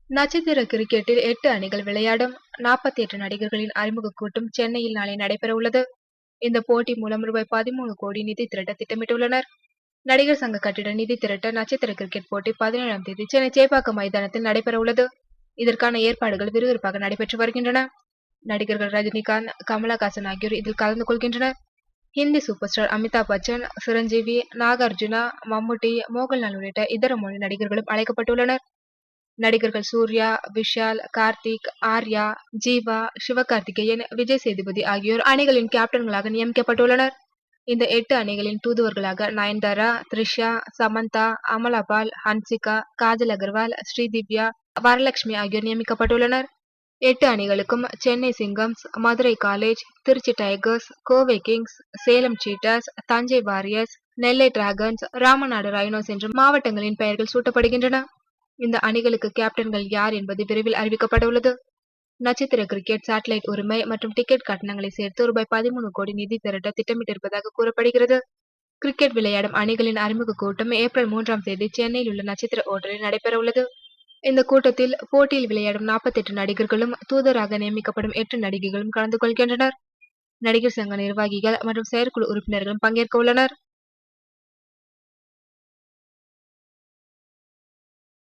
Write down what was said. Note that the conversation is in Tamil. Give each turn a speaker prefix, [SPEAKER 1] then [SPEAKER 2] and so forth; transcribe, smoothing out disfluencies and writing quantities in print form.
[SPEAKER 1] நட்சத்திர கிரிக்கெட்டில் 8 அணிகள் விளையாடும் 48 நடிகர்களின் அறிமுக கூட்டம் சென்னையில் நாளை நடைபெற உள்ளது. இந்த போட்டி மூலம் ரூபாய் 13 கோடி நிதி திரட்ட திட்டமிட்டுள்ளனர். நடிகர் சங்க கட்டிட நிதி திரட்ட நட்சத்திர கிரிக்கெட் போட்டி 17ஆம் தேதி சென்னை சேப்பாக்கம் மைதானத்தில் நடைபெற உள்ளது. இதற்கான ஏற்பாடுகள் விறுவிறுப்பாக நடைபெற்று வருகின்றன. நடிகர்கள் ரஜினிகாந்த், கமலஹாசன் ஆகியோர் இதில் கலந்து கொள்கின்றனர். ஹிந்தி சூப்பர் ஸ்டார் அமிதாப் பச்சன், சிரஞ்சீவி, நாகார்ஜுனா, மம்முட்டி, மோகன்லால் உள்ளிட்ட இதர மொழி நடிகர்களும் அழைக்கப்பட்டுள்ளனர். நடிகர்கள் சூர்யா, விஷால், கார்த்திக், ஆர்யா, ஜீவா, சிவகார்த்திகேயன், விஜய் சேதுபதி ஆகியோர் அணிகளின் கேப்டன்களாக நியமிக்கப்பட்டுள்ளனர். இந்த 8 அணிகளின் தூதுவர்களாக நயன்தாரா, த்ரிஷா, சமந்தா, அமலாபால், ஹன்சிகா, காஜல் அகர்வால், ஸ்ரீதிவ்யா, வரலட்சுமி ஆகியோர் நியமிக்கப்பட்டுள்ளனர். 8 அணிகளுக்கும் Chennai Singams, Madurai College, Tiruchi Tigers, Kovai Kings, Salem Cheetahs, Thanjai Warriors, Nellai Dragons, Ramanadu Rhinos என்ற மாவட்டங்களின் பெயர்கள் சூட்டப்படுகின்றன. இந்த அணிகளுக்கு கேப்டன்கள் யார் என்பது விரைவில் அறிவிக்கப்பட உள்ளது. நட்சத்திர கிரிக்கெட் சேட்டலைட் உரிமை மற்றும் டிக்கெட் கட்டணங்களை சேர்த்து ரூபாய் 13 கோடி நிதி திரட்ட திட்டமிட்டிருப்பதாக கூறப்படுகிறது. கிரிக்கெட் விளையாடும் அணிகளின் அறிமுக கூட்டம் ஏப்ரல் 3ஆம் தேதி சென்னையில் உள்ள நட்சத்திர ஓட்டலில் நடைபெற உள்ளது. இந்த கூட்டத்தில் போட்டியில் விளையாடும் 48 நடிகர்களும் தூதராக நியமிக்கப்படும் 8 நடிகைகளும் கலந்து கொள்கின்றனர். நடிகர் சங்க நிர்வாகிகள் மற்றும் செயற்குழு உறுப்பினர்களும் பங்கேற்க உள்ளனர்.